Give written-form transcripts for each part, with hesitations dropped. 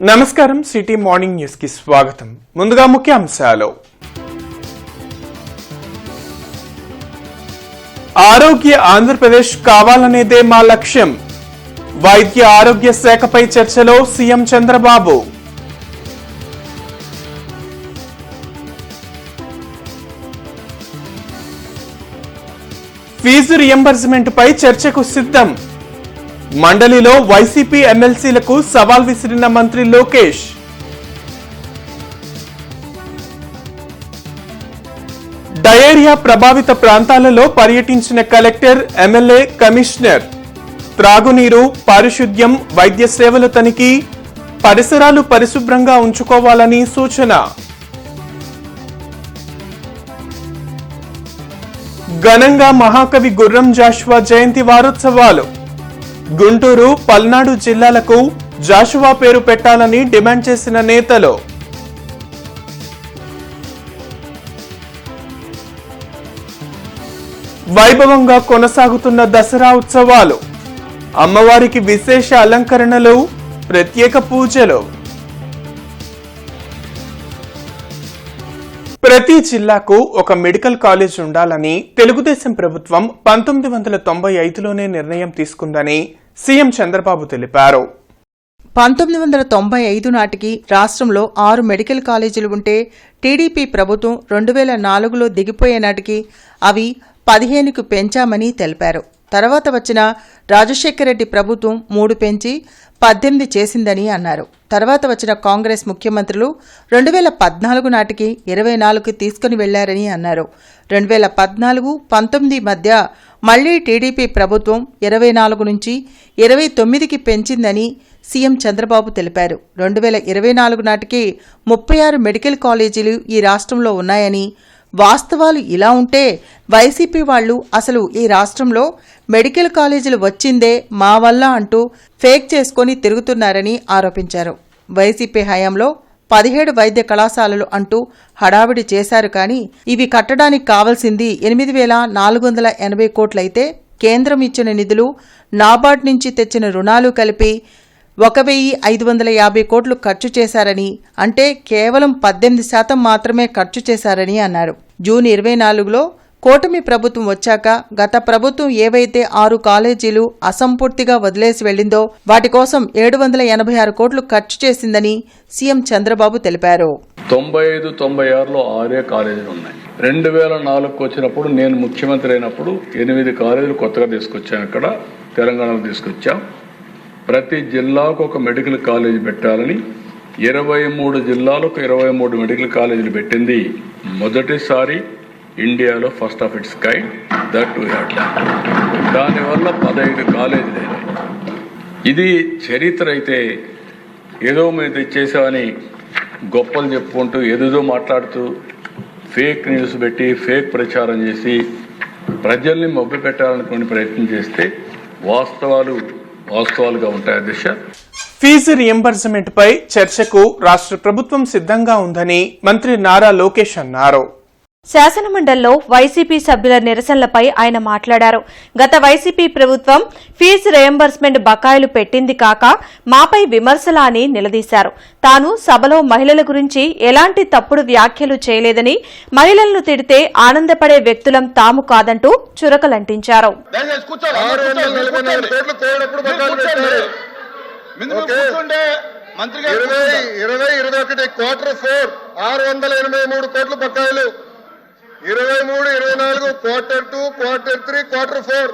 నమస్కారం city morning news కి స్వాగతం. ముందుగా ముఖ్యాంశాలు. ఆరోగ్య ఆంధ్రప్రదేశ్ కావాలనేదే మా లక్ష్యం. వైద్య ఆరోగ్య శాఖపై చర్చలో సీఎం చంద్రబాబు. ఫీజు రియంబర్స్మెంట్ పై చర్చకు సిద్ధం. మండలిలో వైసీపీ ఎమ్మెల్సీలకు సవాల్ విసిరిన మంత్రి లోకేష్. డయేరియా ప్రభావిత ప్రాంతాలలో పర్యటించిన కలెక్టర్, ఎమ్మెల్యే, కమిషనర్. త్రాగునీరు, పారిశుద్ధ్యం, వైద్య సేవల తనిఖీ, పరిసరాలు పరిశుభ్రంగా ఉంచుకోవాలని సూచన. ఘనంగా మహాకవి గుర్రం జాషువా జయంతి వారోత్సవాలు. గుంటూరు, పల్నాడు జిల్లాలకు జాషువా పేరు పెట్టాలని డిమాండ్ చేసిన నేతలు. వైభవంగా కొనసాగుతున్న దసరా ఉత్సవాలు. అమ్మవారికి విశేష అలంకరణలు, ప్రత్యేక పూజలు. ప్రతి జిల్లాకు ఒక మెడికల్ కాలేజ్ ఉండాలని తెలుగుదేశం ప్రభుత్వం 1995లోనే నిర్ణయం తీసుకుందని సీఎం చంద్రబాబు తెలిపారు. 1995 నాటికి రాష్ట్రంలో 6 మెడికల్ కాలేజీలు ఉంటే టీడీపీ ప్రభుత్వం 2004లో దిగిపోయే నాటికి అవి 15కు పెంచామని తెలిపారు. తర్వాత వచ్చిన రాజశేఖర రెడ్డి ప్రభుత్వం 3 పెంచి 18 చేసిందని అన్నారు. తర్వాత వచ్చిన కాంగ్రెస్ ముఖ్యమంత్రులు 2014 నాటికి 24కు తీసుకుని వెళ్లారని అన్నారు. 2014-19 మధ్య మళ్లీ టీడీపీ ప్రభుత్వం 24 నుంచి 29కి పెంచిందని సీఎం చంద్రబాబు తెలిపారు. 2024 నాటికి 36 మెడికల్ కాలేజీలు ఈ రాష్ట్రంలో ఉన్నాయని, వాస్తవాలు ఇలా ఉంటే వైసీపీ వాళ్లు అసలు ఈ రాష్ట్రంలో మెడికల్ కాలేజీలు వచ్చిందే మా వల్ల అంటూ ఫేక్ చేసుకుని తిరుగుతున్నారని ఆరోపించారు. వైసీపీ హయాంలో 17 వైద్య కళాశాలలు అంటూ హడావిడి చేశారు. కానీ ఇవి కట్టడానికి కావాల్సింది 8,480 కోట్లయితే కేంద్రం ఇచ్చిన నిధులు, నాబార్డ్ నుంచి తెచ్చిన రుణాలు కలిపి 1,550 కోట్లు ఖర్చు చేశారని, అంటే కేవలం 18% మాత్రమే ఖర్చు చేశారని అన్నారు. జూన్ 24లో కూటమి ప్రభుత్వం వచ్చాక గత ప్రభుత్వం ఏవైతే 6 కాలేజీలు అసంపూర్తిగా వదిలేసి వెళ్లిందో వాటి కోసం 786 కోట్లు ఖర్చు చేసిందని సీఎం చంద్రబాబు తెలిపారు. 95-96లో 6 కాలేజీలు ఉన్నాయి. 2004కు వచ్చినప్పుడు నేను ముఖ్యమంత్రి అయినప్పుడు 8 కాలేజీలు కొత్తగా తీసుకొచ్చాం. ఇక్కడ తెలంగాణలో తీసుకొచ్చాం. ప్రతి జిల్లాకు ఒక మెడికల్ కాలేజీ పెట్టాలని 23 జిల్లాలకు 23 మెడికల్ కాలేజీలు పెట్టింది. మొదటిసారి ఇండియాలో first of it's kind that to had. దానివల్ల 15 కాలేజీలు అయినాయి. ఇది చరిత్ర అయితే ఏదో మీద చేసామని గొప్పలు చెప్పుకుంటూ ఏదేదో మాట్లాడుతూ ఫేక్ న్యూస్ పెట్టి ఫేక్ ప్రచారం చేసి ప్రజల్ని మభ్యపెట్టాలనుకునే ప్రయత్నం చేస్తే వాస్తవాలుగా ఉంటాయి. అధ్యక్ష, ఫీజు రియంబర్స్మెంట్ పై చర్చకు రాష్ట్ర ప్రభుత్వం సిద్ధంగా ఉందని మంత్రి నారా లోకేష్ అన్నారు. శాసనమండలిలో వైసీపీ సభ్యుల నిరసనలపై ఆయన మాట్లాడారు. గత వైసీపీ ప్రభుత్వం ఫీజు రియంబర్స్మెంట్ బకాయిలు పెట్టింది కాక మాపై విమర్శలా అని నిలదీశారు. తాను సభలో మహిళల గురించి ఎలాంటి తప్పుడు వ్యాఖ్యలు చేయలేదని, మహిళలను తిడితే ఆనందపడే వ్యక్తులం తాము కాదంటూ చురకలంటించారు. మంత్రి 2021 Q4 683 కోట్లు బకాయిలు, 23-24 Q2, Q3, Q4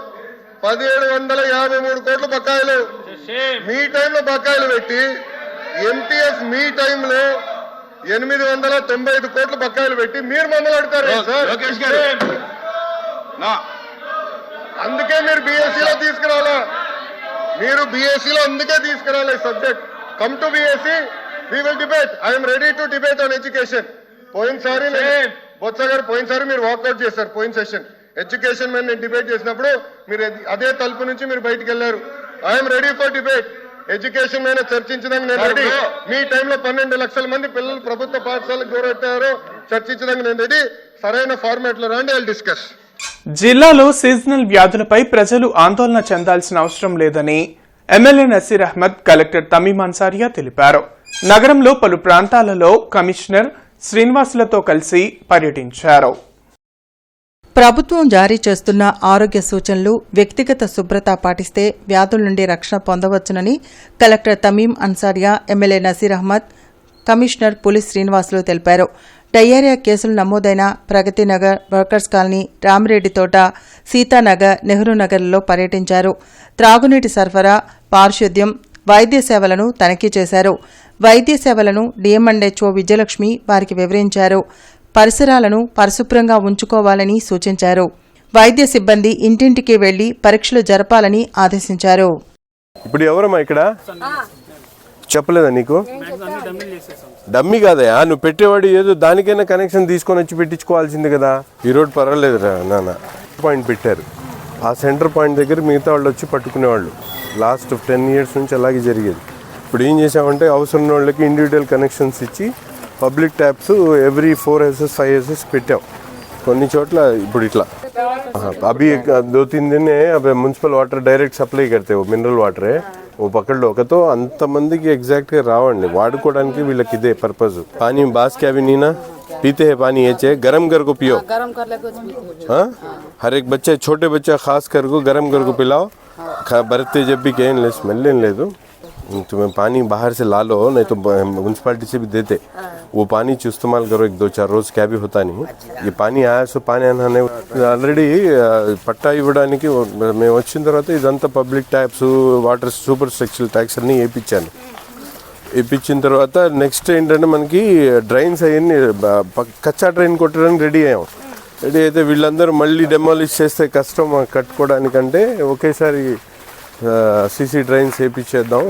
1753 కోట్లు బకాయిలు. మీ టైంలో బకాయిలు పెట్టి ఎంటీఎస్ మీ టైంలో 895 కోట్లు బకాయిలు పెట్టి మీరు మమ్మల్ని అడుగుతారు సార్. అందుకే మీరు బీఎస్సీలో తీసుకురావాలా, మీరు బీఎస్సీలో అందుకే తీసుకురావాలి subject. Come to BSc, we will debate. I'm ready to debate on education. పోయినసారి బొత్స గారు పోయినసారి మీరు వాకౌట్ చేశారు. పోయిన సెషన్ ఎడ్యుకేషన్ మీద నేను డిబేట్ చేసినప్పుడు మీరు అదే తలుపు నుంచి మీరు బయటకు వెళ్లారు. I'm ready for debate. Education మీద చర్చించడానికి నేను రెడీ. మీ టైంలో 12 లక్షల మంది పిల్లలు ప్రభుత్వ పాఠశాలకు దూరట్టారో చర్చించడానికి నేను రెడీ. సరైన ఫార్మాట్ లో రండి, ఐ విల్ డిస్కస్. జిల్లాలో సీజనల్ వ్యాధులపై ప్రజలు ఆందోళన చెందాల్సిన అవసరం లేదని ఎమ్మెల్యే నసీర్ అహ్మద్, కలెక్టర్ తమీమ్ అన్సారియా తెలిపారు. నగరంలో పలు ప్రాంతాలలో కమిషనర్ శ్రీనివాసులతో కలిసి పర్యటించారు. ప్రభుత్వం జారీ చేస్తున్న ఆరోగ్య సూచనలు వ్యక్తిగత శుభ్రత పాటిస్తే వ్యాధుల నుండి రక్షణ పొందవచ్చునని collector Tameem Ansariya, MLA Naseer Ahmed, commissioner Puli Srinivasulu తెలిపారు. డయేరియా కేసులు నమోదైన ప్రగతినగర్, వర్కర్స్ కాలనీ, రామిరెడ్డి తోట, సీతానగర్, నెహ్రూ నగర్లలో పర్యటించారు. త్రాగునీటి సరఫరా, పారిశుద్ధ్యం, వైద్య సేవలను తనిఖీ చేశారు. వైద్య సేవలను డిఎంఎండ్హెచ్ఓ విజయలక్ష్మి వారికి వివరించారు. పరిసరాలను పరిశుభ్రంగా ఉంచుకోవాలని సూచించారు. వైద్య సిబ్బంది ఇంటింటికి వెళ్లి పరీక్షలు జరపాలని ఆదేశించారు. ఇప్పుడు ఎవరమ్మా ఇక్కడ చెప్పలేదా నీకు? డమ్మీ కాదయా, నువ్వు పెట్టేవాడు ఏదో దానికైనా కనెక్షన్ తీసుకొని వచ్చి పెట్టించుకోవాల్సింది కదా. ఈ రోడ్ పర్వాలేదు నాన్న, పాయింట్ పెట్టారు. ఆ సెంటర్ పాయింట్ దగ్గర మిగతా వాళ్ళు వచ్చి పట్టుకునేవాళ్ళు. లాస్ట్ 10 years నుంచి అలాగే జరిగేది. ఇప్పుడు ఏం చేసామంటే అవసరం ఉన్న వాళ్ళకి ఇండివిజువల్ కనెక్షన్స్ ఇచ్చి public taps every 4 houses 5 houses పెట్టాం. కొన్ని చోట్ల ఇప్పుడు ఇట్లా अभी 2-3 दिन अब म्यूनसिपल वाटर डायरेक्ट सप्लाई करते वो मिनरल वाटर है वो पकड़ लो तो अंतमंदिकी एग्जैक्ट గా రావండి వాడుకోవడానికి వీళ్ళకి ఇదే పర్పస్. पानी बास क्या भी नहीं ना पीते हैं पानी ये चाहिए गरम कर को पियो हाँ हर एक बच्चे छोटे बच्चा खास कर को गरम कर को पिलाओ बरते जब भी कहें ले स्मेल ले दो तुम्हें पानी बाहर से ला लो नहीं तो म्यूनसिपालिटी से भी देते वो पानी इस्तेमाल करो 1-2-4 रोज क्या भी होता नहीं ये पानी आया सो पानी అనే ఆల్రెడీ పట్టా ఇవ్వడానికి మేము వచ్చిన తర్వాత ఇదంతా public taps water super structural tax అన్నీ వేయించాను. వేయించిన తర్వాత నెక్స్ట్ ఏంటంటే మనకి డ్రైన్స్ అవన్నీ కచ్చా డ్రైన్ కొట్టడానికి రెడీ అయ్యాం. రెడీ అయితే వీళ్ళందరూ మళ్ళీ డెమాలిష్ చేస్తే కష్టం కట్టుకోవడానికంటే ఒకేసారి సీసీ డ్రైన్స్ వేయించేద్దాం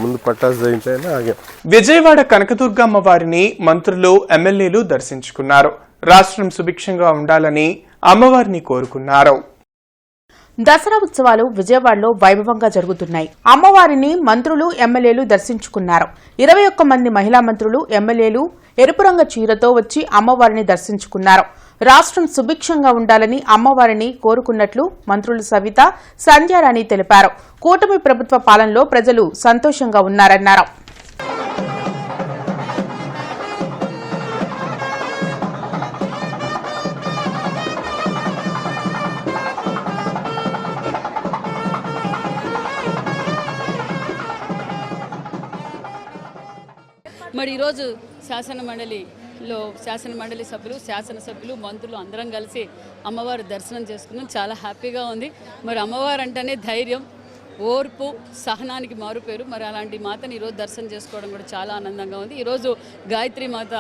ముందు పట్టాస్ వేయించాయని ఆగాం. విజయవాడ కనకదుర్గ అమ్మవారిని మంత్రులు, ఎమ్మెల్యేలు దర్శించుకున్నారు. రాష్ట్రం సుభిక్షంగా ఉండాలని అమ్మవారిని కోరుకున్నారు. దసరా ఉత్సవాలు విజయవాడలో వైభవంగా జరుగుతున్నాయి. అమ్మవారిని మంత్రులు, ఎమ్మెల్యేలు దర్శించుకున్నారు. 21 మంది మహిళా మంత్రులు, ఎమ్మెల్యేలు ఎరుపు రంగు చీరతో వచ్చి అమ్మవారిని దర్శించుకున్నారు. రాష్ట్రం సుభిక్షంగా ఉండాలని అమ్మవారిని కోరుకున్నట్లు మంత్రులు సవిత, సంధ్యారాణి తెలిపారు. కూటమి ప్రభుత్వ పాలనలో ప్రజలు సంతోషంగా ఉన్నారన్నారు. మరి ఈరోజు శాసనమండలి సభ్యులు, శాసనసభ్యులు, మంత్రులు అందరం కలిసి అమ్మవారి దర్శనం చేసుకున్నాం. చాలా హ్యాపీగా ఉంది. మరి అమ్మవారు అంటేనే ధైర్యం, ఓర్పు, సహనానికి మారుపేరు. మరి అలాంటి మాతని ఈరోజు దర్శనం చేసుకోవడం కూడా చాలా ఆనందంగా ఉంది. ఈరోజు గాయత్రి మాత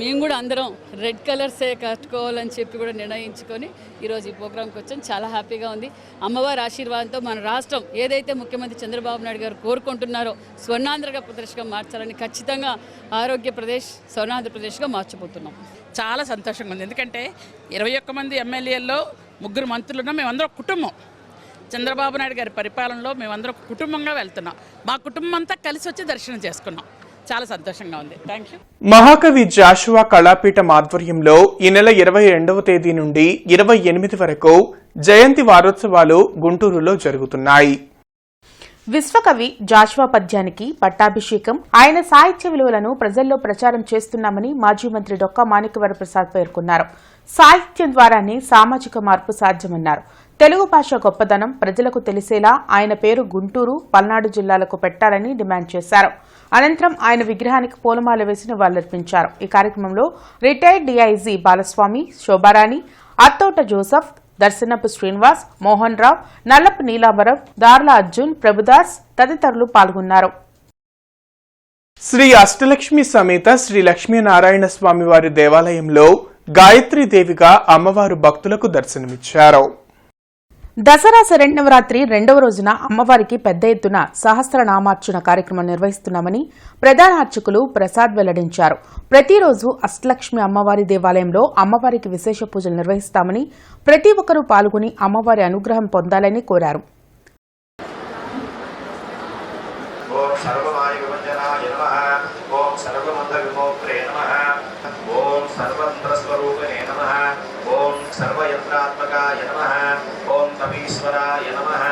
మేము కూడా అందరం రెడ్ కలర్సే కట్టుకోవాలని చెప్పి కూడా నిర్ణయించుకొని ఈరోజు ఈ ప్రోగ్రాంకి వచ్చాం. చాలా హ్యాపీగా ఉంది. అమ్మవారి ఆశీర్వాదంతో మన రాష్ట్రం ఏదైతే ముఖ్యమంత్రి చంద్రబాబు నాయుడు గారు కోరుకుంటున్నారో స్వర్ణాంధ్రప్రదేశ్గా మార్చాలని, ఖచ్చితంగా ఆరోగ్యప్రదేశ్ స్వర్ణాంధ్రప్రదేశ్గా మార్చబోతున్నాం. చాలా సంతోషంగా ఉంది. ఎందుకంటే 21 మంది ఎమ్మెల్యేల్లో 3 మంత్రులు ఉన్నాం. మేమందరం కుటుంబం. చంద్రబాబు నాయుడు గారి పరిపాలనలో మేమందరం కుటుంబంగా వెళ్తున్నాం. మా కుటుంబం అంతా కలిసి వచ్చి దర్శనం చేసుకున్నాం. చాలా సంతోషంగా ఉంది. Thank you. మహాకవి జాషువా కళాపీఠం ఆధ్వర్యంలో ఈ నెల 22వ తేదీ నుండి 28 వరకు జయంతి వారోత్సవాలు గుంటూరులో జరుగుతున్నాయి. విశ్వకవి జాషువా పద్యానికి పట్టాభిషేకం, ఆయన సాహిత్య విలువలను ప్రజల్లో ప్రచారం చేస్తున్నామని మాజీ మంత్రి డొక్కా మాణిక్యవరప్రసాద్ పేర్కొన్నారు. సాహిత్యం ద్వారానే సామాజిక మార్పు సాధ్యమన్నారు. తెలుగు భాష గొప్పదనం ప్రజలకు తెలిసేలా ఆయన పేరు గుంటూరు, పల్నాడు జిల్లాలకు పెట్టాలని డిమాండ్ చేశారు. అనంతరం ఆయన విగ్రహానికి పూలమాల వేసి నివాళులర్పించారు. ఈ కార్యక్రమంలో రిటైర్డ్ డీఐజీ బాలస్వామి, శోభారాణి, అత్తోట జోసఫ్, దర్శనపు శ్రీనివాస్, మోహన్ రావు, నల్లపు నీలాంబరం, దార్ల అర్జున్, ప్రభుదాస్ తదితరులు పాల్గొన్నారు. శ్రీ అష్టలక్ష్మి సమేత శ్రీ లక్ష్మీనారాయణ స్వామి వారి దేవాలయంలో గాయత్రీదేవిగా అమ్మవారు భక్తులకు దర్శనమిచ్చారు. దసరా శరన్నవరాత్రి 2వ రోజున అమ్మవారికి పెద్ద ఎత్తున సహస్రనామార్చన కార్యక్రమం నిర్వహిస్తున్నామని ప్రధాన అర్చకులు ప్రసాద్ వెల్లడించారు. ప్రతిరోజు అష్టలక్ష్మి అమ్మవారి దేవాలయంలో అమ్మవారికి విశేష పూజలు నిర్వహిస్తామని, ప్రతి ఒక్కరూ పాల్గొని అమ్మవారి అనుగ్రహం పొందాలని కోరారు. सर्वयत्रात्मकाय नमः ओम तपीश्वराय नमः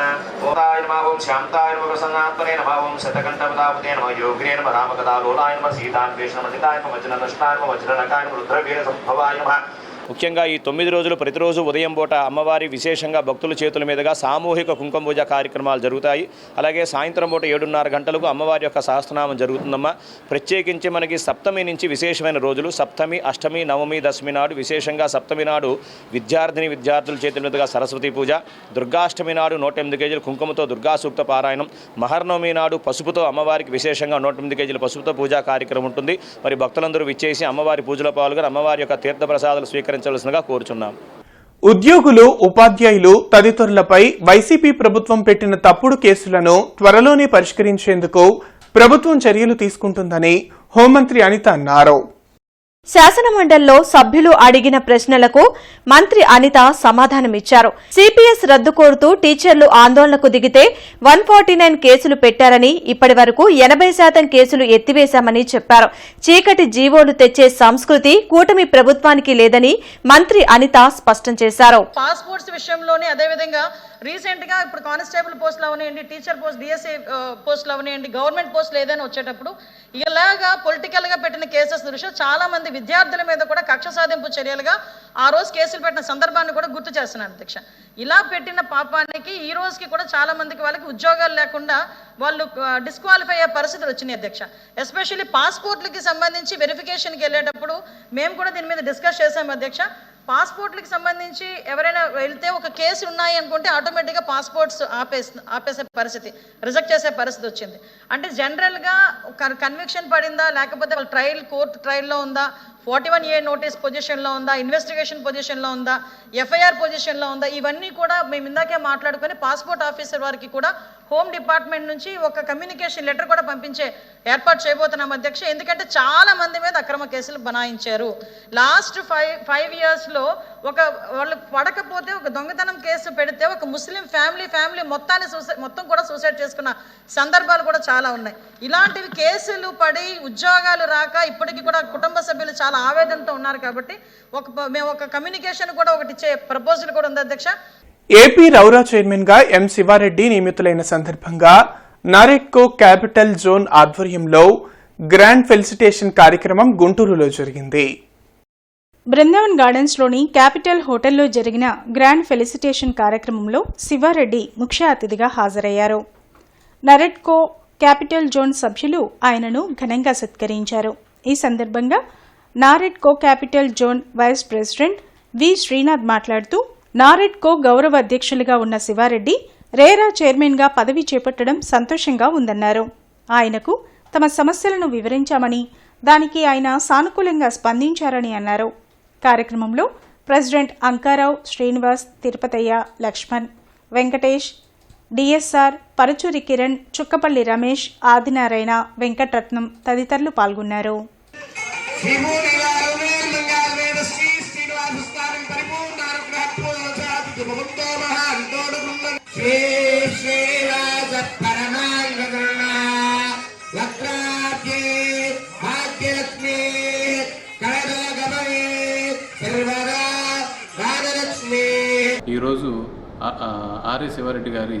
ओताय नमः ओम शांताय नमः प्रसन्नात्मने नमः ओम शतकंठपदापते नमः योगिने नमः रामकदालोलाय नमः सीतान्वेषणमजिताय नमः वज्रनष्टाय नमः वज्रनकाय नमः रुद्रवीरसंभवाय नमः. ముఖ్యంగా ఈ 9 రోజులు ప్రతిరోజు ఉదయం పూట అమ్మవారి విశేషంగా భక్తుల చేతుల మీదుగా సామూహిక కుంకుమ పూజ కార్యక్రమాలు జరుగుతాయి. అలాగే సాయంత్రం పూట 7:30 గంటలకు అమ్మవారి యొక్క సహస్రనామం జరుగుతుందమ్మా. ప్రత్యేకించి మనకి సప్తమి నుంచి విశేషమైన రోజులు సప్తమి, అష్టమి, నవమి, దశమి నాడు విశేషంగా సప్తమి నాడు విద్యార్థుల చేతుల మీదుగా సరస్వతి పూజ, దుర్గాష్టమి నాడు 108 కేజీల కుంకుమతో దుర్గా సూక్త పారాయణం, మహర్నవమి నాడు పసుపుతో అమ్మవారికి విశేషంగా 108 కేజీల పసుపుతో పూజా కార్యక్రమం ఉంటుంది. మరి భక్తులందరూ విచ్చేసి అమ్మవారి పూజలో పాల్గొని అమ్మవారి యొక్క తీర్థప్రసాదాలు స్వీకరించవలసిందిగా కోరుచున్నాం. ఉద్యోగులు, ఉపాధ్యాయులు తదితరులపై వైసీపీ ప్రభుత్వం పెట్టిన తప్పుడు కేసులను త్వరలోనే పరిష్కరించేందుకు ప్రభుత్వం చర్యలు తీసుకుంటుందని హోంమంత్రి అనిత అన్నారు. శాసనమండలిలో సభ్యులు అడిగిన ప్రశ్నలకు మంత్రి అనిత సమాధానమిచ్చారు. సిపిఎస్ రద్దు కోరుతూ టీచర్లు ఆందోళనకు దిగితే 149 కేసులు పెట్టారని, ఇప్పటి వరకు 80% కేసులు ఎత్తివేశామని చెప్పారు. చీకటి జీవోలు తెచ్చే సంస్కృతి కూటమి ప్రభుత్వానికి లేదని మంత్రి అనిత స్పష్టం చేశారు. పాస్పోర్ట్స్ విషయంలోనే అదేవిధంగా రీసెంట్ గా ఇప్పుడు కానిస్టేబుల్ పోస్టులు అవనివ్వండి, టీచర్ పోస్ట్, డిఎస్ఏ పోస్టులు అవనివ్వండి, గవర్నమెంట్ పోస్టులు ఏదైనా వచ్చేటప్పుడు ఇలాగా పొలిటికల్ గా పెట్టిన కేసెస్ దృష్ట్యా చాలా మంది విద్యార్థుల మీద కూడా కక్ష సాధింపు చర్యలుగా ఆ రోజు కేసులు పెట్టిన సందర్భాన్ని కూడా గుర్తు చేస్తున్నాను అధ్యక్ష. ఇలా పెట్టిన పాపానికి ఈ రోజుకి కూడా చాలా మందికి వాళ్ళకి ఉద్యోగాలు లేకుండా వాళ్ళు డిస్క్వాలిఫై అయ్యే పరిస్థితులు వచ్చినాయి అధ్యక్ష. ఎస్పెషల్లీ పాస్పోర్ట్లకి సంబంధించి వెరిఫికేషన్కి వెళ్ళేటప్పుడు మేము కూడా దీని మీద డిస్కస్ చేసాము అధ్యక్ష. పాస్పోర్ట్లకి సంబంధించి ఎవరైనా వెళ్తే ఒక కేసు ఉన్నాయి అనుకుంటే ఆటోమేటిక్గా పాస్పోర్ట్స్ ఆపేసే పరిస్థితి, రిజెక్ట్ చేసే పరిస్థితి వచ్చింది. అంటే జనరల్గా కన్విక్షన్ పడిందా, లేకపోతే వాళ్ళ కోర్టు ట్రయల్లో ఉందా, 41A నోటీస్ పొజిషన్లో ఉందా, ఇన్వెస్టిగేషన్ పొజిషన్లో ఉందా, ఎఫ్ఐఆర్ పొజిషన్లో ఉందా, ఇవన్నీ కూడా మేము ఇందాకే మాట్లాడుకొని పాస్పోర్ట్ ఆఫీసర్ వారికి కూడా హోమ్ డిపార్ట్మెంట్ నుంచి ఒక కమ్యూనికేషన్ లెటర్ కూడా పంపించే ఏర్పాటు చేయబోతున్నాం అధ్యక్ష. ఎందుకంటే చాలా మంది మీద అక్రమ కేసులు బనాయించారు. లాస్ట్ 5 yearsలో వాళ్ళు పడకపోతే ఒక దొంగతనం కేసు పెడితే ఒక ముస్లిం ఫ్యామిలీ మొత్తం కూడా సూసైడ్ చేసుకున్న సందర్భాలు కూడా చాలా ఉన్నాయి. ఇలాంటివి కేసులు పడి ఉద్యోగాలు రాక ఇప్పటికీ కూడా కుటుంబ సభ్యులు చాలా ఆవేదనతో ఉన్నారు. కాబట్టి మేము ఒక కమ్యూనికేషన్ కూడా ఒకటి ఇచ్చే ప్రపోజల్ కూడా ఉంది అధ్యక్ష. ఏపీ రౌరా చైర్మన్ గా ఎం శివారెడ్డి నియమితులైన సందర్భంగా నారెడ్కో క్యాపిటల్ జోన్ ఆధ్వర్యంలో గ్రాండ్ ఫెలిసిటేషన్ కార్యక్రమం గుంటూరులో జరిగింది. బృందావన్ గార్డెన్స్లోని క్యాపిటల్ హోటల్లో జరిగిన గ్రాండ్ ఫెలిసిటేషన్ కార్యక్రమంలో శివారెడ్డి ముఖ్య అతిథిగా హాజరయ్యారు. నారెడ్కో క్యాపిటల్ జోన్ సభ్యులు ఆయనను ఘనంగా సత్కరించారు. ఈ సందర్భంగా NAREDCO capital zone vice president V Srinath మాట్లాడుతూ, నారెడ్కో గౌరవ అధ్యక్షులుగా ఉన్న శివారెడ్డి రేరా చైర్మన్గా పదవి చేపట్టడం సంతోషంగా ఉందన్నారు. ఆయనకు తమ సమస్యలను వివరించామని, దానికి ఆయన సానుకూలంగా స్పందించారని అన్నారు. కార్యక్రమంలో ప్రెసిడెంట్ అంకారావు, శ్రీనివాస్, తిరుపతయ్య, లక్ష్మణ్, వెంకటేష్, డిఎస్ఆర్, పరుచూరి కిరణ్, చుక్కపల్లి రమేష్, ఆదినారాయణ, వెంకటరత్నం తదితరులు పాల్గొన్నారు. ఈరోజు ఆర్ఏ శివారెడ్డి గారి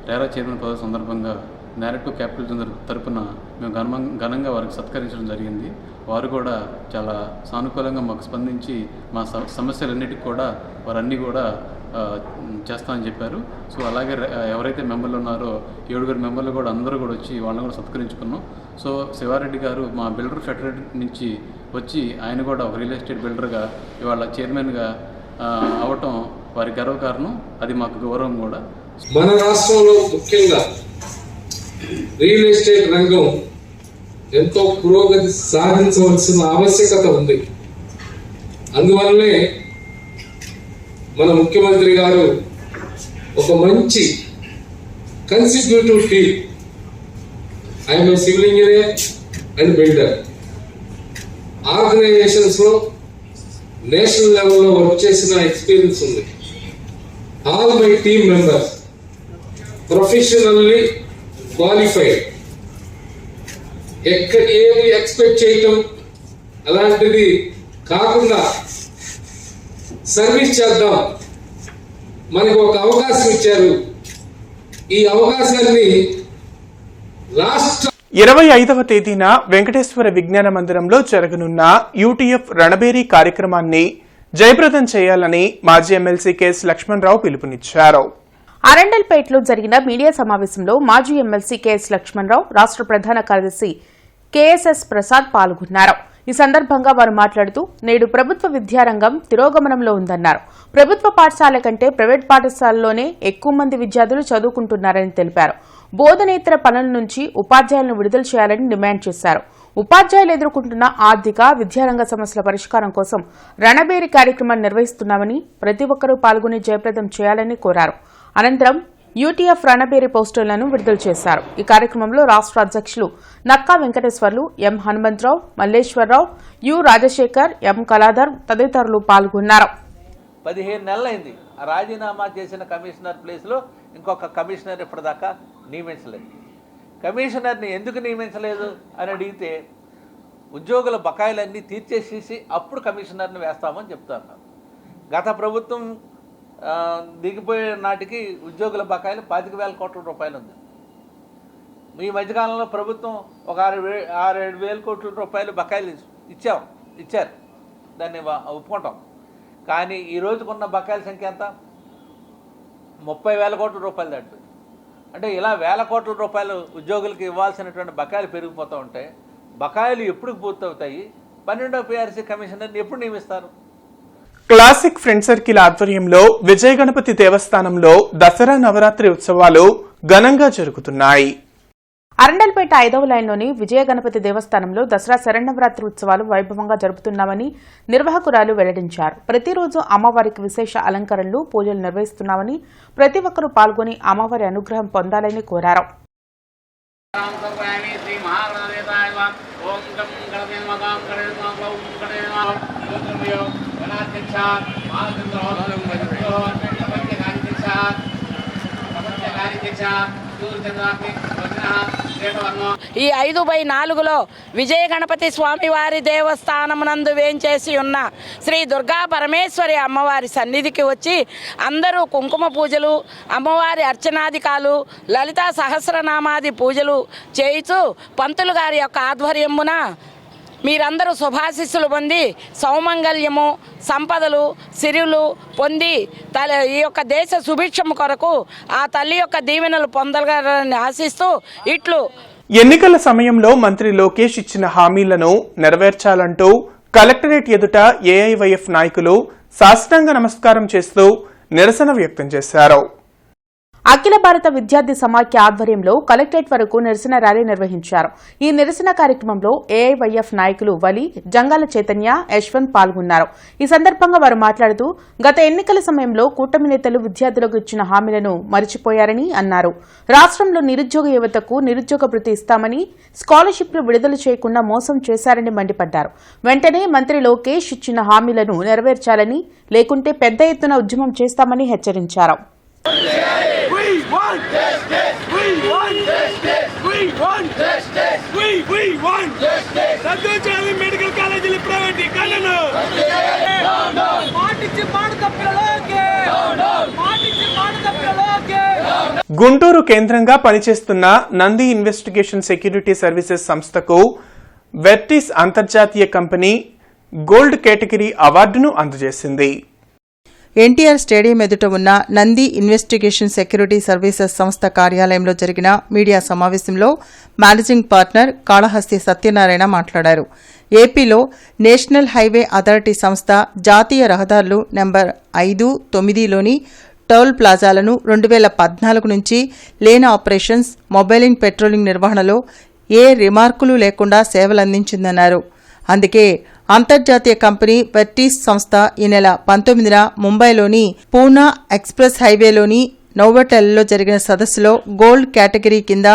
రేరా చైర్మన్ పదవి సందర్భంగా నారెడ్కో క్యాపిటల్ జోన్ తరపున మేము ఘనంగా వారికి సత్కరించడం జరిగింది. వారు కూడా చాలా సానుకూలంగా మాకు స్పందించి మా సమస్యలన్నిటికీ కూడా వారన్నీ కూడా చేస్తామని చెప్పారు. సో అలాగే ఎవరైతే మెంబర్లు ఉన్నారో 7 మెంబర్లు కూడా అందరూ కూడా వచ్చి వాళ్ళని కూడా సత్కరించుకున్నాం. సో శివారెడ్డి గారు మా బిల్డర్ ఫెడరేట్ నుంచి వచ్చి ఆయన కూడా ఒక రియల్ ఎస్టేట్ బిల్డర్గా ఇవాళ చైర్మన్గా అవటం వారి గర్వకారణం, అది మాకు గౌరవం కూడా. మన రాష్ట్రంలో ముఖ్యంగా రియల్ ఎస్టేట్ రంగం ఎంతో పురోగతి సాధించవలసిన ఆవశ్యకత ఉంది. అందువల్లనే మన ముఖ్యమంత్రి గారు ఒక మంచి consecutive team, I'm a civil engineer and builder, organisations లో నేషనల్ లెవెల్లో వర్క్ చేసిన ఎక్స్పీరియన్స్ ఉంది. All my team members professionally qualified. ఏమి ఎక్స్పెక్ట్ చేయటం అలాంటిది కాకుండా సర్వీస్ చేద్దాం. మనకు ఒక అవకాశం ఇచ్చారు. ఈ అవకాశాన్ని రాష్ట్ర 25వ తేదీన వెంకటేశ్వర విజ్ఞాన మందిరంలో జరగనున్న యూటీఎఫ్ రణబేరీ కార్యక్రమాన్ని జయప్రదం చేయాలని మాజీ ఎమ్మెల్సీ కెఎస్ లక్ష్మణరావు పిలుపునిచ్చారు. అరండల్పేటలో జరిగిన మీడియా సమావేశంలో మాజీ ఎమ్మెల్సీ కెఎస్ లక్ష్మణరావు, రాష్ట్ర ప్రధాన కార్యదర్శి కెఎస్ఎస్ ప్రసాద్ పాల్గొన్నారు. ఈ సందర్భంగా వారు మాట్లాడుతూ నేడు ప్రభుత్వ విద్యారంగం తిరోగమనంలో ఉందన్నారు. ప్రభుత్వ పాఠశాల కంటే ప్రైవేట్ పాఠశాలలోనే ఎక్కువ మంది విద్యార్థులు చదువుకుంటున్నారని తెలిపారు. బోధనేతర పనుల నుంచి ఉపాధ్యాయులను విడుదల చేయాలని డిమాండ్ చేశారు. ఉపాధ్యాయులు ఎదుర్కొంటున్న ఆర్థిక, విద్యారంగ సమస్యల పరిష్కారం కోసం రణబేరీ కార్యక్రమాన్ని నిర్వహిస్తున్నామని ప్రతి ఒక్కరూ పాల్గొని జయప్రదం చేయాలని కోరారు. అనంతరం యూటీఎఫ్ రణబేరీ పోస్టర్లను విడుదల చేశారు. ఈ కార్యక్రమంలో రాష్ట్ర అధ్యక్షులు నక్కా వెంకటేశ్వర్లు, ఎం హనుమంతరావు, మల్లేశ్వరరావు, యు రాజశేఖర్, ఎం కళాధర్ తదితరులు పాల్గొన్నారు. 15 నెలలైంది రాజీనామా చేసిన కమిషనర్ ప్లేస్లో ఇంకొక కమిషనర్ ఇప్పటిదాకా నియమించలేదు. కమిషనర్ని ఎందుకు నియమించలేదు అని అడిగితే ఉద్యోగుల బకాయిలన్నీ తీర్చేసేసి అప్పుడు కమిషనర్ని వేస్తామని చెప్తాను. గత ప్రభుత్వం దిగిపోయే నాటికి ఉద్యోగుల బకాయిలు 25,000 కోట్ల రూపాయలు ఉంది. ఈ మధ్యకాలంలో ప్రభుత్వం ఒక 6-7 కోట్ల రూపాయలు బకాయిలు ఇచ్చారు. దాన్ని ఒప్పుకుంటాం. కానీ ఈ రోజుకున్న బకాయిల సంఖ్య ఎంత? 30,000 కోట్ల రూపాయలు దాటిపోయింది. అంటే ఇలా 1,000 కోట్ల రూపాయలు ఉద్యోగులకు ఇవ్వాల్సినటువంటి బకాయిలు పెరిగిపోతూ ఉంటాయి. బకాయిలు ఎప్పుడు పూర్తవుతాయి? 12వ PRC కమిషనర్ని ఎప్పుడు నియమిస్తారు? క్లాసిక్ ఫ్రెండ్ సర్కిల్ ఆధ్వర్యంలో విజయ గణపతి దేవస్థానంలో దసరా నవరాత్రి ఉత్సవాలు ఘనంగా జరుగుతున్నాయి. అరండల్పేట 5వ లైన్లోని విజయ గణపతి దేవస్థానంలో దసరా శరన్నవరాత్రి ఉత్సవాలు వైభవంగా జరుపుతున్నామని నిర్వాహకురాలు వెల్లడించారు. ప్రతిరోజు అమ్మవారికి విశేష అలంకరణలు, పూజలు నిర్వహిస్తున్నామని ప్రతి ఒక్కరూ పాల్గొని అమ్మవారి అనుగ్రహం పొందాలని కోరారు. ఈ 5/4లో విజయ గణపతి స్వామివారి దేవస్థానమునందు వేంచేసి ఉన్న శ్రీ దుర్గా పరమేశ్వరి అమ్మవారి సన్నిధికి వచ్చి అందరూ కుంకుమ పూజలు, అమ్మవారి అర్చనాధికాలు, లలితా సహస్రనామాది పూజలు చేయుచు పంతులు గారి యొక్క ఆధ్వర్యమున మీరందరూ శుభాశిస్సులు పొంది సౌమంగళ్యము, సంపదలు, సిరులు పొంది ఈ యొక్క దేశ సుభిక్షము కొరకు ఆ తల్లి యొక్క దీవెనలు పొందగలని ఆశిస్తూ ఇట్లు ఎన్నికల సమయంలో మంత్రి లోకేష్ ఇచ్చిన హామీలను నెరవేర్చాలంటూ కలెక్టరేట్ ఎదుట ఏఐవైఎఫ్ నాయకులు సాష్టాంగ నమస్కారం చేస్తూ నిరసన వ్యక్తం చేశారు. అఖిల భారత విద్యార్థి సమాఖ్య ఆధ్వర్యంలో కలెక్టరేట్ వరకు నిరసన ర్యాలీ నిర్వహించారు. ఈ నిరసన కార్యక్రమంలో ఏఐవైఎఫ్ నాయకులు వలి, జంగాల చైతన్య, యశ్వంత్ పాల్గొన్నారు. ఈ సందర్భంగా వారు మాట్లాడుతూ గత ఎన్నికల సమయంలో కూటమి నేతలు విద్యార్థులకు ఇచ్చిన హామీలను మరిచిపోయారని అన్నారు. రాష్ట్రంలో నిరుద్యోగ యువతకు నిరుద్యోగ భృతి ఇస్తామని, స్కాలర్షిప్లు విడుదల చేయకుండా మోసం చేశారని మండిపడ్డారు. వెంటనే మంత్రి లోకేష్ ఇచ్చిన హామీలను నెరవేర్చాలని, లేకుంటే పెద్ద ఎత్తున ఉద్యమం చేస్తామని హెచ్చరించారు. గుంటూరు కేంద్రంగా పనిచేస్తున్న నంది ఇన్వెస్టిగేషన్ సెక్యూరిటీ సర్వీసెస్ సంస్థకు వెర్టిస్ అంతర్జాతీయ కంపెనీ గోల్డ్ కేటగిరీ అవార్డును అందజేసింది. ఎన్టీఆర్ స్టేడియం ఎదుట ఉన్న నంది ఇన్వెస్టిగేషన్ సెక్యూరిటీ సర్వీసెస్ సంస్థ కార్యాలయంలో జరిగిన మీడియా సమావేశంలో మేనేజింగ్ పార్ట్నర్ కాళహస్తి సత్యనారాయణ మాట్లాడారు. ఏపీలో నేషనల్ హైవే అథారిటీ సంస్థ జాతీయ రహదారులు నెంబర్ 5, 9లోని టోల్ ప్లాజాలను 2014 నుంచి లేన్ ఆపరేషన్స్, మొబైలింగ్, పెట్రోలింగ్ నిర్వహణలో ఏ రిమార్కులు లేకుండా సేవలందించిందన్నారు. అందుకే అంతర్జాతీయ కంపెనీ వెర్టిస్ సంస్థ ఈ నెల 19న ముంబైలోని పూనా ఎక్స్ప్రెస్ హైవేలోని నోవోటెల్లో జరిగిన సదస్సులో గోల్డ్ కేటగిరీ కింద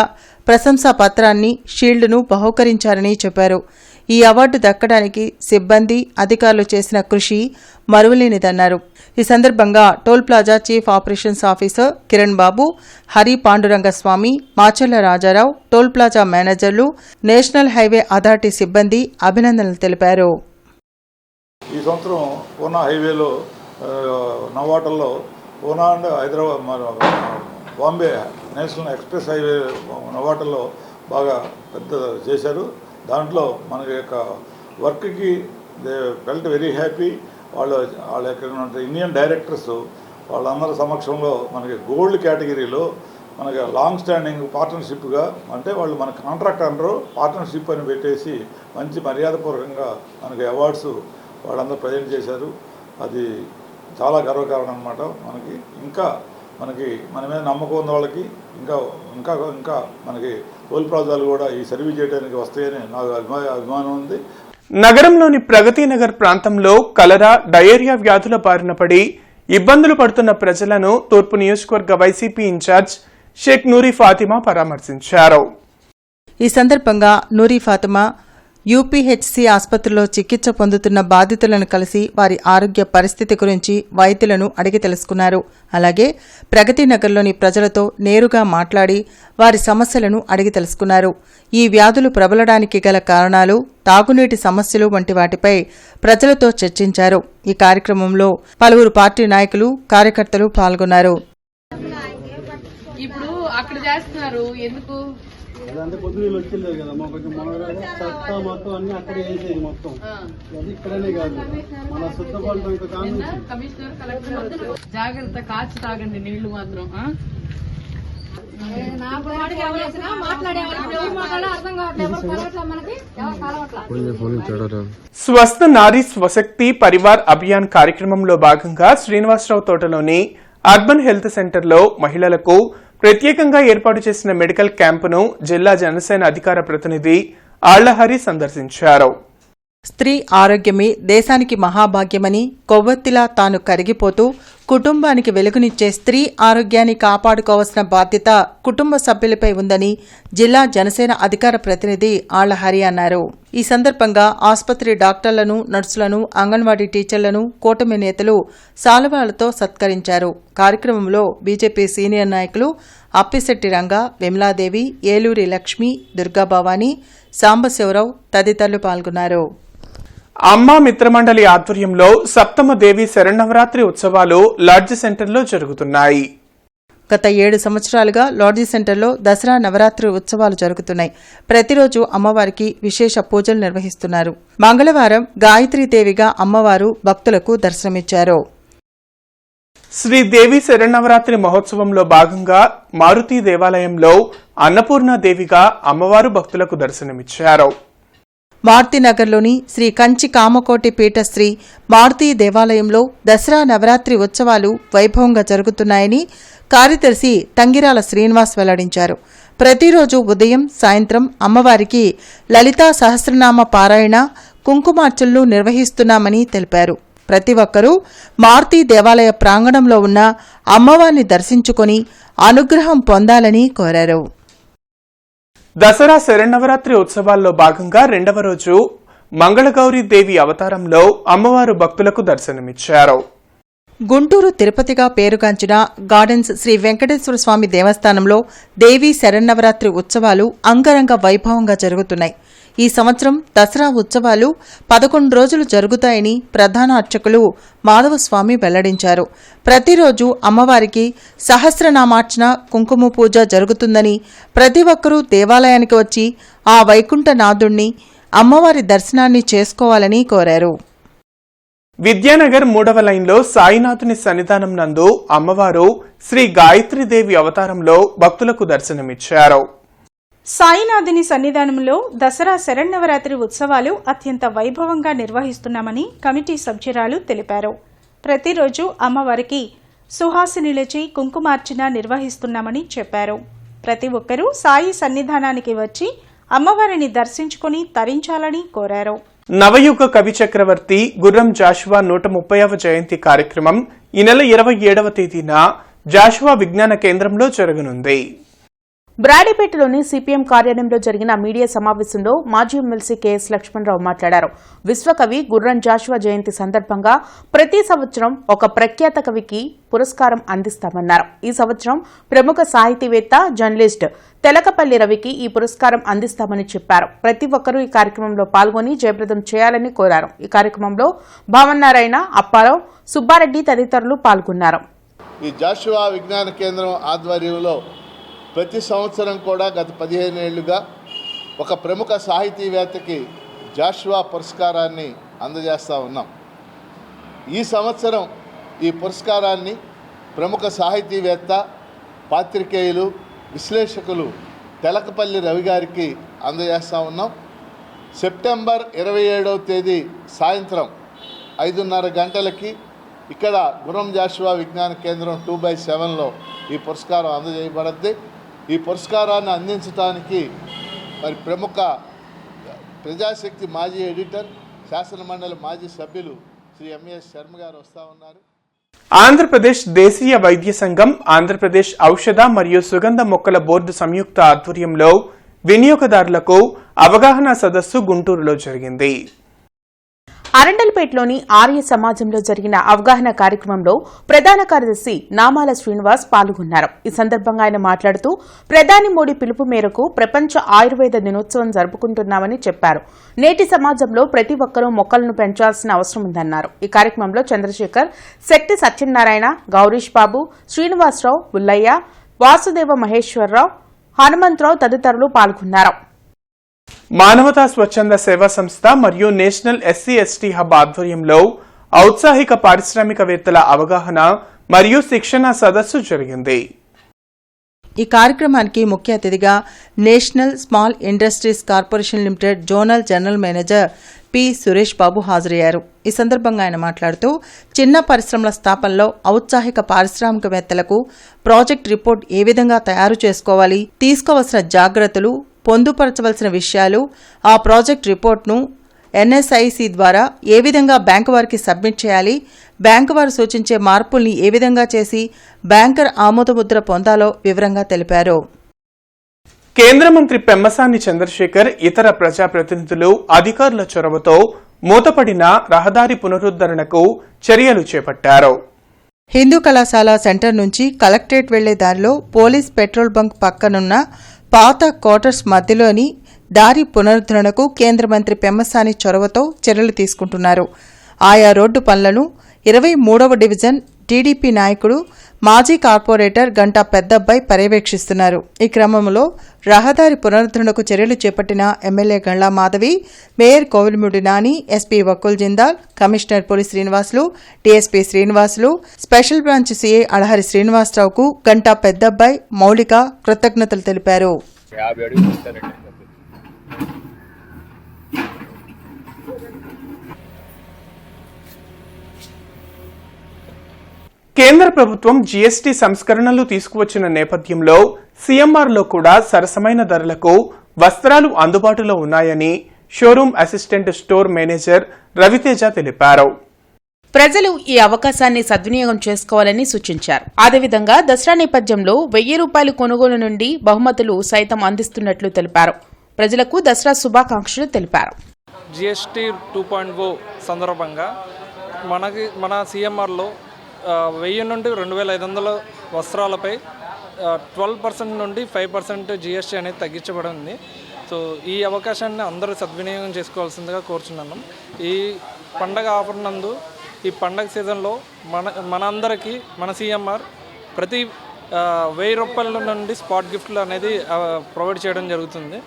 ప్రశంసా పత్రాన్ని, షీల్డ్ను బహూకరించారని చెప్పారు. ఈ అవార్డు దక్కడానికి సిబ్బంది, అధికారులు చేసిన కృషి మరువలేనిదన్నారు. ఈ సందర్భంగా toll plaza chief operations officer Kiran Babu, Hari Pandurangaswamy, Macharla Rajarao, toll plaza మేనేజర్లు, నేషనల్ హైవే అథారిటీ సిబ్బంది అభినందనలు తెలిపారు. ఈ సంవత్సరం పూనా హైవేలో నవాటల్లో Poona and Hyderabad Bombay national express highway నవాటల్లో బాగా పెద్ద చేశారు. దాంట్లో మనకి యొక్క వర్క్కి దే ఫెల్ట్ వెరీ హ్యాపీ. వాళ్ళ యొక్క ఇండియన్ డైరెక్టర్స్ వాళ్ళందరి సమక్షంలో మనకి గోల్డ్ కేటగిరీలో మనకి లాంగ్ స్టాండింగ్ పార్ట్నర్షిప్గా, అంటే వాళ్ళు మన కాంట్రాక్ట్ అండరు పార్ట్నర్షిప్ అని పెట్టేసి మంచి మర్యాదపూర్వకంగా మనకి అవార్డ్స్ వాళ్ళందరూ ప్రజెంట్ చేశారు. అది చాలా గర్వకారణం అన్నమాట. మనకి మన మీద నమ్మకం ఉన్న వాళ్ళకి ఇంకా మనకి టోల్ ప్లాజాలు కూడా ఈ సర్వీస్ చేయడానికి వస్తాయని నాకు అభిమానం ఉంది. నగరంలోని ప్రగతి నగర్ ప్రాంతంలో కలరా, డయేరియా వ్యాధుల బారిన పడి ఇబ్బందులు పడుతున్న ప్రజలను తూర్పు నియోజకవర్గ వైసీపీ ఇన్ఛార్జ్ షేక్ నూరి ఫాతిమా పరామర్శించారు. ఈ సందర్భంగా నూరి ఫాతిమా యూపీహెచ్సీ ఆసుపత్రిలో చికిత్స పొందుతున్న బాధితులను కలిసి వారి ఆరోగ్య పరిస్థితి గురించి వైద్యులను అడిగి తెలుసుకున్నారు. అలాగే ప్రగతి నగర్లోని ప్రజలతో నేరుగా మాట్లాడి వారి సమస్యలను అడిగి తెలుసుకున్నారు. ఈ వ్యాధులు ప్రబలడానికి గల కారణాలు, తాగునీటి సమస్యలు వంటి వాటిపై ప్రజలతో చర్చించారు. ఈ కార్యక్రమంలో పలువురు పార్టీ నాయకులు, కార్యకర్తలు పాల్గొన్నారు. ఇప్పుడు అక్కడ చేస్తున్నారు ఎందుకు? అంటే పొద్దున్నీళ్ళు వచ్చింది కదమ్మా, కొంచెం చెత్త మొత్తం అన్ని అక్కడే వేసేది మొత్తం. అది ఇక్కడనే కాదు, మన శుద్ధపడటం కమిషనర్, కలెక్టర్ జాగ్రత్త, కాచి తాగండి నీళ్లు మాత్రం. స్వస్థ నారీ స్వశక్తి పరివార్ అభియాన్ కార్యక్రమంలో భాగంగా శ్రీనివాసరావు తోటలోని అర్బన్ హెల్త్ సెంటర్లో మహిళలకు ప్రత్యేకంగా ఏర్పాటు చేసిన మెడికల్ క్యాంపును జిల్లా జనసేన అధికార ప్రతినిధి ఆళ్లహరి సందర్శించారు. స్త్రీ ఆరోగ్యమే దేశానికి మహాభాగ్యమని, కొవ్వొత్తిలా తాను కరిగిపోతూ కుటుంబానికి వెలుగునిచ్చే స్త్రీ ఆరోగ్యాన్ని కాపాడుకోవాల్సిన బాధ్యత కుటుంబ సభ్యులపై ఉందని జిల్లా జనసేన అధికార ప్రతినిధి ఆళ్లహరి అన్నారు. ఈ సందర్భంగా ఆసుపత్రి డాక్టర్లను, నర్సులను, అంగన్వాడీ టీచర్లను కూటమి నేతలు శాలువాలతో సత్కరించారు. కార్యక్రమంలో బీజేపీ సీనియర్ నాయకులు అప్పిశెట్టి రంగా, విమలాదేవి, ఏలూరి లక్ష్మి, దుర్గాభవాని, సాంబశివరావు తదితరులు పాల్గొన్నారు. అమ్మా మిత్రమండలి ఆధ్వర్యంలో సప్తమ దేవి శరన్నవరాత్రి ఉత్సవాలు లాడ్జి సెంటర్లో జరుగుతున్నాయి. గత 7 సంవత్సరాలుగా లాడ్జి సెంటర్లో దసరా నవరాత్రి ఉత్సవాలు జరుగుతున్నాయి. ప్రతిరోజు అమ్మవారికి విశేష పూజలు నిర్వహిస్తున్నారు. మంగళవారం గాయత్రీదేవిగా అమ్మవారు భక్తులకు దర్శనమిచ్చారు. శ్రీదేవి శరన్నవరాత్రి మహోత్సవంలో భాగంగా మారుతి దేవాలయంలో అన్నపూర్ణాదేవిగా అమ్మవారు భక్తులకు దర్శనమిచ్చారు. మారుతినగర్లోని శ్రీ కంచి కామకోటి పీఠ శ్రీ మారుతి దేవాలయంలో దసరా నవరాత్రి ఉత్సవాలు వైభవంగా జరుగుతున్నాయని కార్యదర్శి తంగిరాల శ్రీనివాస్ వెల్లడించారు. ప్రతిరోజు ఉదయం, సాయంత్రం అమ్మవారికి లలితా సహస్రనామ పారాయణ, కుంకుమార్చనలు నిర్వహిస్తున్నామని తెలిపారు. ప్రతి ఒక్కరూ మారుతి దేవాలయ ప్రాంగణంలో ఉన్న అమ్మవారిని దర్శించుకొని అనుగ్రహం పొందాలని కోరారు. దసరా శరన్నవరాత్రి ఉత్సవాల్లో భాగంగా 2వ రోజు మంగళగౌరీ దేవి అవతారంలో అమ్మవారు భక్తులకు దర్శనమిచ్చారు. గుంటూరు తిరుపతిగా పేరుగాంచిన గార్డెన్స్ శ్రీ వెంకటేశ్వర స్వామి దేవస్థానంలో దేవీ శరన్నవరాత్రి ఉత్సవాలు అంగరంగ వైభవంగా జరుగుతున్నాయి. ఈ సంవత్సరం దసరా ఉత్సవాలు 11 రోజులు జరుగుతాయని ప్రధాన అర్చకులు మాధవస్వామి వెల్లడించారు. ప్రతిరోజు అమ్మవారికి సహస్రనామార్చన, కుంకుమ పూజ జరుగుతుందని, ప్రతి ఒక్కరూ దేవాలయానికి వచ్చి ఆ వైకుంఠనాథుణ్ణి, అమ్మవారి దర్శనాన్ని చేసుకోవాలని కోరారు. విద్యానగర్ 3వ లైన్లో సాయినాథుని సన్నిధానం నందు అమ్మవారు శ్రీ గాయత్రీదేవి అవతారంలో భక్తులకు దర్శనమిచ్చారు. సాయినాథుని సన్నిధానంలో దసరా శరన్నవరాత్రి ఉత్సవాలు అత్యంత వైభవంగా నిర్వహిస్తున్నామని కమిటీ సభ్యురాలు తెలిపారు. ప్రతిరోజు అమ్మవారికి సుహాసినిలచే కుంకుమార్చన నిర్వహిస్తున్నామని చెప్పారు. ప్రతి ఒక్కరూ సాయి సన్నిధానానికి వచ్చి అమ్మవారిని దర్శించుకుని తరించాలని కోరారు. నవయుగ కవి చక్రవర్తి గుర్రం జాషువా 130వ జయంతి కార్యక్రమం ఈ నెల 27వ తేదీన జాషువా విజ్ఞాన కేంద్రంలో జరగనుంది. బ్రాడీపేటలోని సిపిఎం కార్యాలయంలో జరిగిన మీడియా సమావేశంలో మాజీ ఎమ్మెల్సీ కెఎస్ లక్ష్మణరావు మాట్లాడారు. విశ్వకవి గుర్రం జాషువా జయంతి సందర్భంగా ప్రతి సంవత్సరం ఒక ప్రఖ్యాత కవికి పురస్కారం అందిస్తామన్నారు. ఈ సంవత్సరం ప్రముఖ సాహితీవేత్త జర్నలిస్ట్ తెలకపల్లి రవికి ఈ పురస్కారం అందిస్తామని చెప్పారు. ప్రతి ఒక్కరూ ఈ కార్యక్రమంలో పాల్గొని జయప్రదం చేయాలని కోరారు. ఈ కార్యక్రమంలో భావన్నారాయణ, అప్పారావు, సుబ్బారెడ్డి తదితరులు పాల్గొన్నారు. ఈ జాషువా విజ్ఞాన కేంద్రం ఆధ్వర్యంలో ప్రతి సంవత్సరం కూడా గత 15 ఏళ్లుగా ఒక ప్రముఖ సాహితీవేత్తకి జాషువా పురస్కారాన్ని అందజేస్తూ ఉన్నాం. ఈ సంవత్సరం ఈ పురస్కారాన్ని ప్రముఖ సాహితీవేత్త, పాత్రికేయులు, విశ్లేషకులు తెలకపల్లి రవి గారికి అందజేస్తూ ఉన్నాం. సెప్టెంబర్ 27వ తేదీ సాయంత్రం 5:30 గంటలకి ఇక్కడ గుర్రం జాషువా విజ్ఞాన కేంద్రం 2/7లో ఈ పురస్కారం అందజేయబడద్ది. ఈ పురస్కారాన్ని అందించడానికి మరి ప్రముఖ ప్రజాశక్తి మాజీ ఎడిటర్, శాసనమండలి మాజీ సభ్యులు శ్రీ ఎంఎస్ శర్మ గారు వస్తూ ఉన్నారు. ఆంధ్రప్రదేశ్ దేశీయ వైద్య సంఘం, ఆంధ్రప్రదేశ్ ఔషధ మరియు సుగంధ మొక్కల బోర్డు సంయుక్త ఆధ్వర్యంలో వినియోగదారులకు అవగాహన సదస్సు గుంటూరులో జరిగింది. అరండల్పేటలోని ఆర్య సమాజంలో జరిగిన అవగాహన కార్యక్రమంలో ప్రధాన కార్యదర్శి నామాల శ్రీనివాస్ పాల్గొన్నారు. ఈ సందర్భంగా ఆయన మాట్లాడుతూ ప్రధాని మోడీ పిలుపు మేరకు ప్రపంచ ఆయుర్వేద దినోత్సవం జరుపుకుంటున్నామని చెప్పారు. నేటి సమాజంలో ప్రతి ఒక్కరూ మొక్కలను పెంచాల్సిన అవసరం ఉందన్నారు. ఈ కార్యక్రమంలో చంద్రశేఖర్, శక్తి సత్యనారాయణ, గౌరీష్ బాబు, శ్రీనివాసరావు, బుల్లయ్య, వాసుదేవ మహేశ్వరరావు, హనుమంతరావు తదితరులు పాల్గొన్నారు. మానవతా స్వచ్ఛంద సేవా సంస్థ మరియు నేషనల్ ఎస్సీ/ఎస్టీ హబ్ ఆధ్వర్యంలో ఔత్సాహిక పారిశ్రామికవేత్తల అవగాహన మరియు శిక్షణ సదస్సు జరిగింది. ఈ కార్యక్రమానికి ముఖ్య అతిథిగా national small industries corporation limited zonal general manager P Suresh Babu హాజరయ్యారు. ఈ సందర్భంగా ఆయన మాట్లాడుతూ చిన్న పరిశ్రమల స్థాపనలో ఔత్సాహిక పారిశ్రామికవేత్తలకు ప్రాజెక్ట్ రిపోర్ట్ ఏ విధంగా తయారు చేసుకోవాలి, తీసుకోవాల్సిన జాగ్రత్తలు, పొందుపరచవలసిన విషయాలు, ఆ ప్రాజెక్ట్ రిపోర్ట్ను ఎన్ఎస్ఐసి ద్వారా ఏ విధంగా బ్యాంకు వారికి సబ్మిట్ చేయాలి, బ్యాంకు వారు సూచించే మార్పుల్ని ఏ విధంగా చేసి బ్యాంకర్ ఆమోదముద్ర పొందాలో వివరంగా తెలిపారు. కేంద్ర మంత్రి పెమ్మసాని చంద్రశేఖర్ ఇతర ప్రజాప్రతినిధులు అధికారుల చొరవతో మూతపడిన రహదారి పునరుద్ధరణకు చర్యలు చేపట్టారు. హిందూ కళాశాల సెంటర్ నుంచి కలెక్టరేట్ వెళ్లే దారిలో పోలీస్ పెట్రోల్ బంక్ పక్కనున్న పాత క్వార్టర్స్ మధ్యలోని దారి పునరుద్ధరణకు కేంద్ర మంత్రి పెమ్మసాని చొరవతో చర్యలు తీసుకుంటున్నారు. ఆయా రోడ్డు పనులను 23వ డివిజన్ టీడీపీ నాయకుడు, మాజీ కార్పొరేటర్ గంటా పెద్దబ్బాయి పర్యవేక్షిస్తున్నారు. ఈ క్రమంలో రహదారి పునరుద్ధరణకు చర్యలు చేపట్టిన MLA Gandla Madhavi, mayor Kovilamudi Nani, SP Vakul Jindal, commissioner police Srinivasulu, DSP Srinivasulu, special branch CI Alahari శ్రీనివాసరావుకు గంటా పెద్దబ్బాయి, మౌలిక కృతజ్ఞతలు తెలిపారు. కేంద్ర ప్రభుత్వం జీఎస్టీ సంస్కరణలు తీసుకువచ్చిన నేపథ్యంలో సీఎంఆర్లో కూడా సరసమైన ధరలకు వస్త్రాలు అందుబాటులో ఉన్నాయని showroom assistant store manager Raviteja తెలిపారు. ప్రజలు ఈ అవకాశాన్ని సద్వినియోగం చేసుకోవాలని సూచించారు. అదేవిధంగా దసరా నేపథ్యంలో ₹1000 కొనుగోలు నుండి బహుమతులు సైతం అందిస్తున్నట్లు తెలిపారు. ప్రజలకు దసరా శుభాకాంక్షలు తెలిపారు. జీఎస్టీ 2.0 సందర్భంగా మన సీఎంఆర్లో 1000 నుండి 2500 వస్త్రాలపై 12% నుండి 5% జీఎస్టీ అనేది తగ్గించబడింది. సో ఈ అవకాశాన్ని అందరూ సద్వినియోగం చేసుకోవాల్సిందిగా కోరుచున్నాను. ఈ పండగ ఆఫర్ నందు ఈ పండగ సీజన్లో మనందరికీ మన సీఎంఆర్ ప్రతి ₹1000 నుండి స్పాట్ గిఫ్ట్లు అనేది ప్రొవైడ్ చేయడం జరుగుతుంది.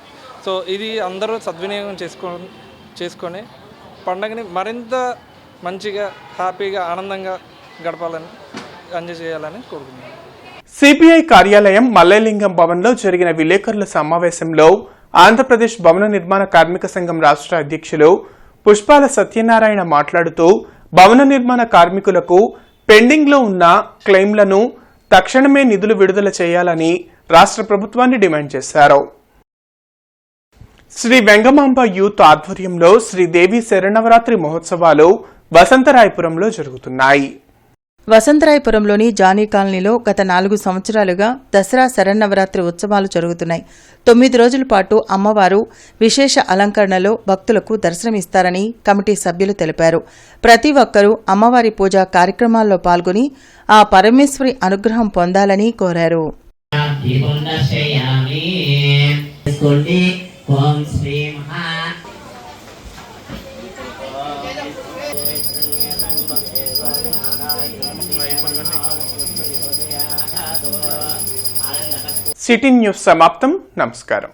సో ఇది అందరూ సద్వినియోగం చేసుకొని పండగని మరింత మంచిగా, హ్యాపీగా, ఆనందంగా గడపాలని ఎంజాయ్ చేయాలని కోరుకుంటున్నాను. సిపిఐ కార్యాలయం మల్లెలింగం భవన్లో జరిగిన విలేకరుల సమావేశంలో ఆంధ్రప్రదేశ్ భవన నిర్మాణ కార్మిక సంఘం రాష్ట్ర అధ్యక్షులు పుష్పాల సత్యనారాయణ మాట్లాడుతూ భవన నిర్మాణ కార్మికులకు పెండింగ్లో ఉన్న క్లెయిమ్లను తక్షణమే నిధులు విడుదల చేయాలని రాష్ట్ర ప్రభుత్వాన్ని డిమాండ్ చేశారు. శ్రీ వెంగమాంబ యూత్ ఆధ్వర్యంలో శ్రీదేవి శరణవరాత్రి మహోత్సవాలు వసంతరాయపురంలో జరుగుతున్నాయి. వసంతరాయపురంలోని జానీ కాలనీలో గత 4 సంవత్సరాలుగా దసరా శరన్నవరాత్రి ఉత్సవాలు జరుగుతున్నాయి. 9 రోజుల పాటు అమ్మవారు విశేష అలంకరణలో భక్తులకు దర్శనమిస్తారని కమిటీ సభ్యులు తెలిపారు. ప్రతి ఒక్కరూ అమ్మవారి పూజా కార్యక్రమాల్లో పాల్గొని ఆ పరమేశ్వరి అనుగ్రహం పొందాలని కోరారు. సిటీ న్యూస్ సమాప్తం. నమస్కారం.